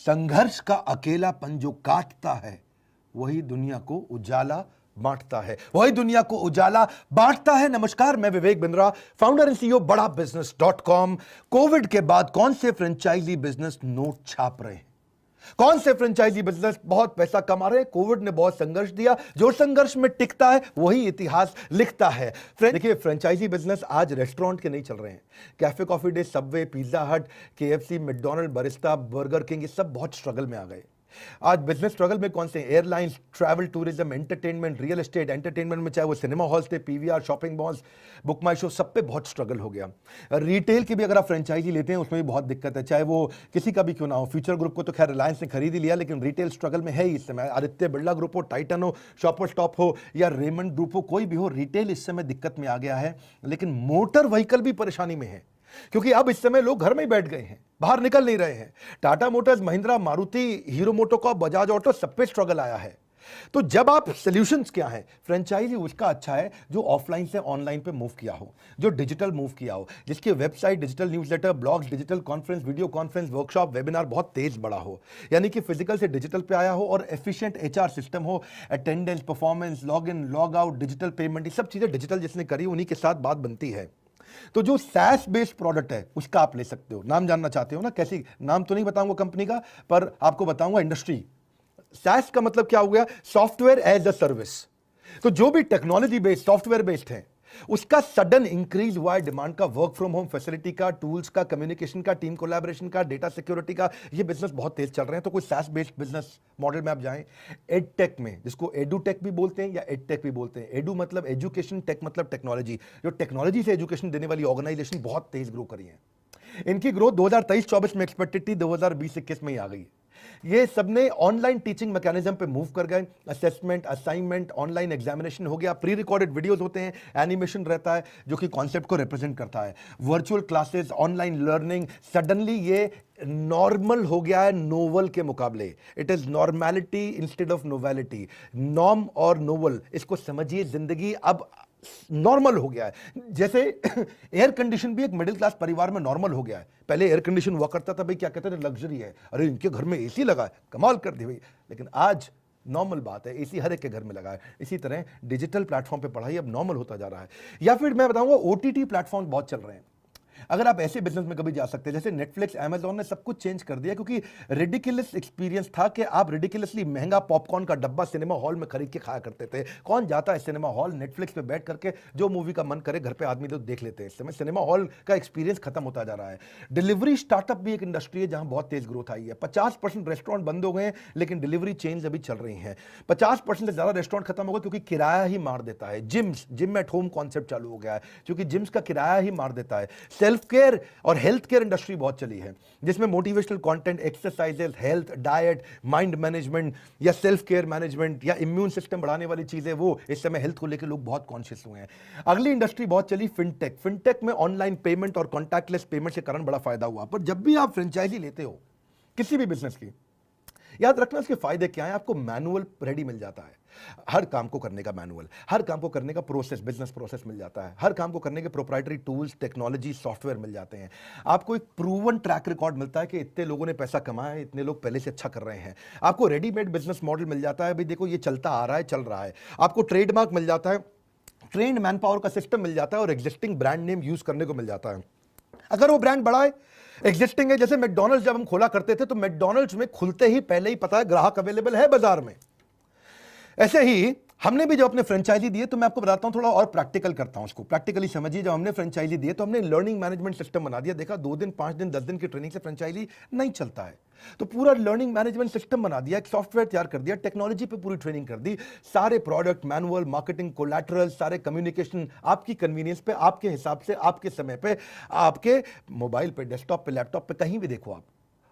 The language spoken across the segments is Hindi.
संघर्ष का अकेलापन जो काटता है वही दुनिया को उजाला बांटता है, वही दुनिया को उजाला बांटता है। नमस्कार, मैं Vivek Bindra, founder and CEO बड़ा बिजनेस.com। कोविड के बाद कौन से फ्रेंचाइजी बिजनेस नोट छाप रहे हैं, कौन से फ्रेंचाइजी बिजनेस बहुत पैसा कमा रहे हैं? कोविड ने बहुत संघर्ष दिया, जो संघर्ष में टिकता है वही इतिहास लिखता है। देखिए, फ्रेंचाइजी बिजनेस आज रेस्टोरेंट के नहीं चल रहे हैं। Cafe Coffee Day, Subway, Pizza Hut, KFC, McDonald, Barista, Burger King, ये सब बहुत स्ट्रगल में आ गए। आज बिजनेस स्ट्रगल में कौन से? Airlines, travel, tourism, entertainment, real estate. Entertainment में चाहे वो सिनेमा हॉल्स थे, पीवीआर, शॉपिंग मॉल्स, बुक माई शो, सब पे बहुत स्ट्रगल हो गया। रिटेल की भी अगर आप फ्रेंचाइजी लेते हैं उसमें भी बहुत दिक्कत है, चाहे वो किसी का भी क्यों ना हो। फ्यूचर ग्रुप को तो खैर रिलायंस ने खरीद ही लिया, लेकिन रिटेल स्ट्रगल में है ही इस समय। आदित्य बिरला ग्रुप हो, टाइटन हो, शॉपर स्टॉप हो या रेमंड ग्रुप हो, कोई भी हो, रिटेल इस समय दिक्कत में आ गया है। लेकिन मोटर व्हीकल भी परेशानी में है, क्योंकि अब इस समय लोग घर में ही बैठ गए हैं, बाहर निकल नहीं रहे हैं। Tata Motors, Mahindra, Maruti, hero MotoCorp, Bajaj auto, सब पे स्ट्रगल आया है। तो जब आप सॉल्यूशंस क्या है, फ्रेंचाइजी उसका अच्छा है जो ऑफलाइन से ऑनलाइन पे मूव किया हो, जो डिजिटल मूव किया हो, जिसकी website, digital newsletter, blogs, digital conference, video conference, workshop, webinar बहुत तेज बड़ा हो, यानी कि फिजिकल से डिजिटल पे आया हो, और एफिशिएंट एचआर सिस्टम हो, attendance, performance, log in, log out, digital payment, ये सब चीजें डिजिटल जिसने करी उन्हीं के साथ बात बनती है। तो जो सैस बेस्ड प्रोडक्ट है उसका आप ले सकते हो। नाम जानना चाहते हो ना? कैसी? नाम तो नहीं बताऊंगा कंपनी का, पर आपको बताऊंगा इंडस्ट्री। सैस का मतलब क्या हो गया? Software as a service. तो जो भी टेक्नोलॉजी बेस्ड, सॉफ्टवेयर बेस्ड है, उसका सडन इंक्रीज हुआ है डिमांड का, वर्क फ्रॉम होम फैसिलिटी का, टूल्स का, कम्युनिकेशन का, टीम कोलैबोरेशन का, डेटा सिक्योरिटी का। ये बिजनेस बहुत तेज चल रहे हैं। तो कोई सैस बेस्ड बिजनेस मॉडल में आप जाएं। एडटेक में, जिसको एडुटेक भी बोलते हैं या एडटेक भी बोलते हैं। एडू मतलब एजुकेशन, टेक मतलब टेक्नोलॉजी। जो टेक्नोलॉजी से एजुकेशन देने वाली ऑर्गेनाइजेशन बहुत तेज ग्रो करी है। इनकी ग्रोथ 2023-24 में एक्सपेक्टेड थी, 2020-21 में ही आ गई। ये सबने ऑनलाइन टीचिंग मैकेनिज्म पे मूव कर गए। असेसमेंट, असाइनमेंट, ऑनलाइन एग्जामिनेशन हो गया, प्री रिकॉर्डेड वीडियोस होते हैं, एनिमेशन रहता है जो कि कॉन्सेप्ट को रिप्रेजेंट करता है, virtual classes, online learning. Suddenly ये नॉर्मल हो गया है नोवल के मुकाबले। It is normality instead of novelty. Norm और नोवल, इसको समझिए, जिंदगी अब नॉर्मल हो गया है। जैसे एयर कंडीशन भी एक मिडिल क्लास परिवार में नॉर्मल हो गया है। पहले एयर कंडीशन हुआ करता था, भाई क्या कहते थे, लग्जरी है, अरे इनके घर में एसी लगा है, कमाल कर दी भाई। लेकिन आज नॉर्मल बात है, एसी हर एक के घर में लगा है। इसी तरह डिजिटल प्लेटफॉर्म पे पढ़ाई अब नॉर्मल होता जा रहा है। या फिर मैं बताऊंगा, ओटीटी प्लेटफॉर्म बहुत चल रहे हैं। अगर आप ऐसे बिजनेस में कभी जा सकते हैं, जैसे नेटफ्लिक्स, अमेजॉन ने सब कुछ चेंज कर दिया, क्योंकि रिडिकुलस एक्सपीरियंस था कि आप रिडिकुलसली महंगा पॉपकॉर्न का डब्बा सिनेमा हॉल में खरीद के खाया करते थे। कौन जाता है सिनेमा हॉल? नेटफ्लिक्स पे बैठ करके जो मूवी का मन करे घर पे आदमी तो देख लेते हैं। इस समय सिनेमा हॉल का एक्सपीरियंस खत्म होता जा रहा है। डिलीवरी स्टार्टअप भी एक इंडस्ट्री है जहां बहुत तेज ग्रोथ आई है। 50% रेस्टोरेंट बंद हो गए हैं, लेकिन डिलीवरी चेन्स अभी चल रही हैं। 50% से ज्यादा रेस्टोरेंट खत्म हो गए क्योंकि किराया ही मार देता है। जिम एट होम कॉन्सेप्ट चालू हो गया है, क्योंकि जिम्स का किराया ही मार देता है। सेल्फ केयर और हेल्थ केयर इंडस्ट्री बहुत चली है, जिसमें motivational content, exercises, health, diet, mind management या सेल्फ केयर मैनेजमेंट या इम्यून सिस्टम बढ़ाने वाली चीजें, वो इस समय हेल्थ को लेकर लोग बहुत कॉन्शियस हुए हैं। अगली इंडस्ट्री बहुत चली फिनटेक। फिनटेक में ऑनलाइन पेमेंट और कॉन्टैक्टलेस पेमेंट के कारण बड़ा फायदा हुआ। पर जब भी आप फ्रेंचाइजी लेते हो किसी भी बिजनेस की, याद रखना इसके फायदे क्या है। आपको मैनुअल रेडी मिल जाता है, हर काम को करने का मैनुअल, हर काम को करने का प्रोसेस, बिजनेस प्रोसेस मिल जाता है, हर काम को करने के प्रोप्राइटरी टूल्स, टेक्नोलॉजी, सॉफ्टवेयर मिल जाते हैं। आपको एक प्रूवन ट्रैक रिकॉर्ड मिलता है कि इतने लोगों ने पैसा कमाया है, इतने लोग पहले से अच्छा कर रहे हैं। आपको रेडीमेड बिजनेस मॉडल मिल जाता है, भाई देखो ये चलता आ रहा है, चल रहा है। आपको ट्रेडमार्क मिल जाता है, ट्रेंड मैन पावर का सिस्टम मिल जाता है, और एग्जिस्टिंग ब्रांड नेम यूज करने को मिल जाता है। अगर वो ब्रांड बड़ा है, एग्जिस्टिंग है, जैसे मैकडॉनल्ड्स जब हम खोला करते थे तो मैकडॉनल्ड्स में खुलते ही पहले ही पता है ग्राहक अवेलेबल है बाजार में। ऐसे ही हमने भी जब अपने फ्रेंचाइजी दिए, तो मैं आपको बताता हूं, थोड़ा और प्रैक्टिकल करता हूं उसको, प्रैक्टिकली समझिए। जब हमने फ्रेंचाइजी दिए तो हमने लर्निंग मैनेजमेंट सिस्टम बना दिया। देखा 2 दिन, 5 दिन, 10 दिन की ट्रेनिंग से फ्रेंचाइजी नहीं चलता है, तो पूरा लर्निंग मैनेजमेंट सिस्टम बना दिया, एक सॉफ्टवेयर तैयार कर दिया, टेक्नोलॉजी पे पूरी ट्रेनिंग कर दी। सारे प्रोडक्ट, मैनुअल, मार्केटिंग, कोलैटरल, सारे कम्युनिकेशन आपकी कन्वीनियंस पे, आपके हिसाब से, आपके समय पे, आपके मोबाइल पे, डेस्कटॉप पे, लैपटॉप पे, कहीं भी देखो आप।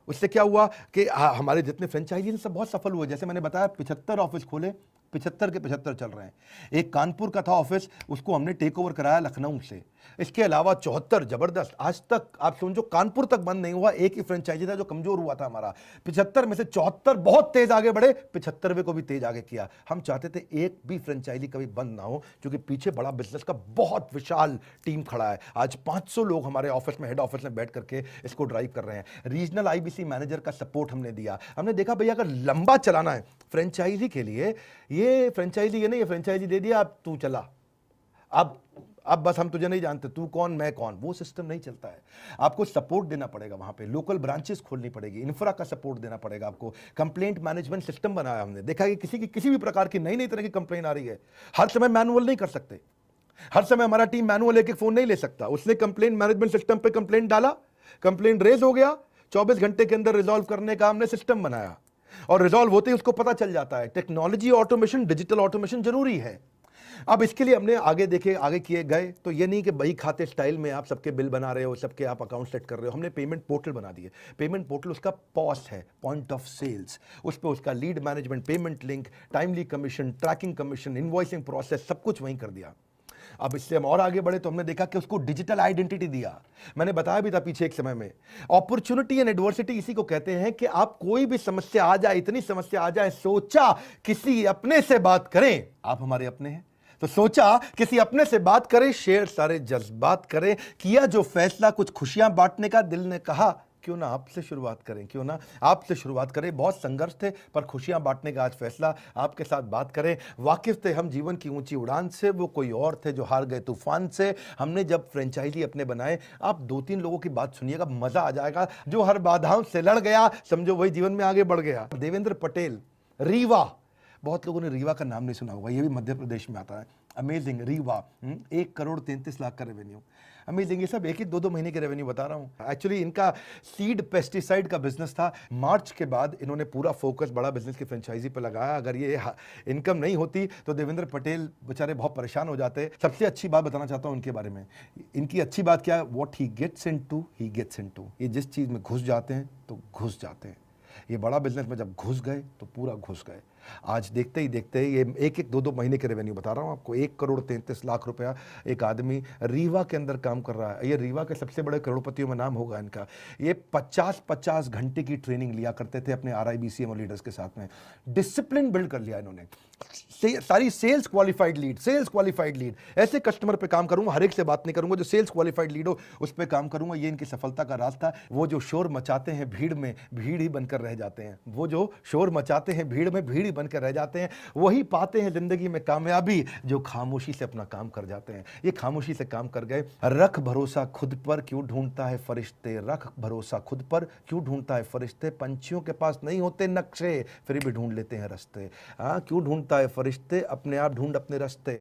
उससे क्या हुआ कि हमारे जितने फ्रेंचाइजी सब बहुत सफल हुए। जैसे मैंने बताया 75 ऑफिस खोले, 75 के 75 चल रहे हैं। एक कानपुर का था ऑफिस, उसको हमने टेक ओवर कराया लखनऊ से। इसके अलावा 74 जबरदस्त, आज तक आप समझो कानपुर तक बंद नहीं हुआ। एक ही फ्रेंचाइजी था जो कमजोर हुआ था हमारा। 75 में से 74 बहुत तेज आगे बढ़े, 75वें को भी तेज आगे किया। हम चाहते थे एक भी फ्रेंचाइजी कभी बंद ना हो, क्योंकि पीछे बड़ा बिजनेस का बहुत विशाल टीम खड़ा है। आज 500 लोग हमारे ऑफिस में, हेड ऑफिस में बैठ करके इसको ड्राइव कर रहे हैं। रीजनल आईबीसी मैनेजर का सपोर्ट हमने दिया। हमने देखा भैया अगर लंबा चलाना है फ्रेंचाइजी के लिए, ये फ्रेंचाइजी ये नहीं, ये फ्रेंचाइजी दे दिया अब तू चला, अब बस हम तुझे नहीं जानते, तू कौन मैं कौन, वो सिस्टम नहीं चलता है। आपको सपोर्ट देना पड़ेगा, वहां पे लोकल ब्रांचेस खोलनी पड़ेगी, इंफ्रा का सपोर्ट देना पड़ेगा आपको। कंप्लेंट मैनेजमेंट सिस्टम बनाया हमने। देखा कि किसी भी प्रकार की नई तरह की कंप्लेंट आ रही है, हर समय मैनुअल नहीं कर सकते, हर समय हमारा टीम मैनुअल एक फोन नहीं ले सकता। उसने कंप्लेंट मैनेजमेंट सिस्टम पे कंप्लेंट डाला, कंप्लेंट रेज हो गया, 24 घंटे के अंदर रिजॉल्व करने का हमने सिस्टम बनाया, और रिजॉल्व होते ही उसको पता चल जाता है। टेक्नोलॉजी ऑटोमेशन, डिजिटल ऑटोमेशन जरूरी है। अब इसके लिए हमने आगे किए गए, तो ये नहीं कि बही खाते स्टाइल में आप सबके बिल बना रहे हो, सबके आप अकाउंट सेट कर रहे हो। हमने पेमेंट पोर्टल बना दिए। पेमेंट पोर्टल उसका पॉस है, पॉइंट ऑफ सेल्स, उस पर उसका lead management, payment link, timely commission, tracking commission, invoicing process, सब कुछ वहीं कर दिया। अब इससे हम और आगे बढ़े तो हमने देखा कि उसको डिजिटल आइडेंटिटी दिया। मैंने बताया भी था पीछे एक समय में, अपॉर्चुनिटी एंड एडवर्सिटी इसी को कहते हैं कि आप कोई भी समस्या आ जाए, इतनी समस्या आ जाए, सोचा किसी अपने से बात करें, आप हमारे अपने हैं, तो सोचा किसी अपने से बात करें, शेयर सारे जज्बात करें, किया जो फैसला कुछ खुशियां बांटने का, दिल ने कहा क्यों ना आपसे शुरुआत करें, क्यों ना आपसे शुरुआत करें। बहुत संघर्ष थे पर खुशियां बांटने का आज फैसला, आपके साथ बात करें। वाकिफ थे हम जीवन की ऊंची उड़ान से, वो कोई और थे जो हार गए तूफान से। हमने जब फ्रेंचाइजी अपने बनाए, आप 2-3 लोगों की बात सुनिएगा, मजा आ जाएगा। जो हर बाधाओं से लड़ गया, समझो वही जीवन में आगे बढ़ गया। देवेंद्र पटेल, रीवा, बहुत लोगों ने रीवा का नाम नहीं सुना होगा, ये भी मध्य प्रदेश में आता है। अमेजिंग, रीवा, 1,33,00,000 का रेवेन्यू। अमेजिंग, ये सब 1-1, 2-2 महीने के रेवेन्यू बता रहा हूँ। एक्चुअली इनका सीड पेस्टिसाइड का बिजनेस था। मार्च के बाद इन्होंने पूरा फोकस बड़ा बिजनेस की फ्रेंचाइजी पर लगाया। अगर ये इनकम नहीं होती तो देवेंद्र पटेल बेचारे बहुत परेशान हो जाते। सबसे अच्छी बात बताना चाहता हूँ उनके बारे में। इनकी अच्छी बात क्या है, what he gets into he gets into. ये जिस चीज़ में घुस जाते हैं तो घुस जाते हैं। ये बड़ा बिजनेस में जब घुस गए तो पूरा घुस गए। आज देखते ही देखते ये 1-1, 2-2 महीने के रेवेन्यू बता रहा हूँ आपको। 1,33,00,000 रुपया एक आदमी रीवा के अंदर काम कर रहा है। ये रीवा के सबसे बड़े करोड़पतियों में नाम होगा इनका। ये 50-50 घंटे की ट्रेनिंग लिया करते थे अपने RIBCM और लीडर्स के साथ में। डिसिप्लिन बिल्ड कर लिया इन्होंने। सारी सेल्स क्वालिफाइड लीड, ऐसे कस्टमर पे काम करूंगा, हर एक से बात नहीं करूंगा, जो सेल्स क्वालिफाइड लीड हो उस पे काम करूंगा। ये इनकी सफलता का रास्ता। वो जो शोर मचाते हैं भीड़ में, भीड़ ही बनकर रह जाते हैं। वो जो शोर मचाते हैं भीड़ में, भीड़ ही बनकर रह जाते हैं। वही पाते हैं जिंदगी में कामयाबी, जो खामोशी से अपना काम कर जाते हैं। ये खामोशी से काम कर गए। रख भरोसा खुद पर, क्यों ढूंढता है फरिश्ते, रख भरोसा खुद पर, क्यों ढूंढता है फरिश्ते। पंछियों के पास नहीं होते नक्शे, फिर भी ढूंढ लेते हैं रास्ते। क्यों ढूंढता है फरिश्ते, अपने आप ढूंढ अपने रास्ते।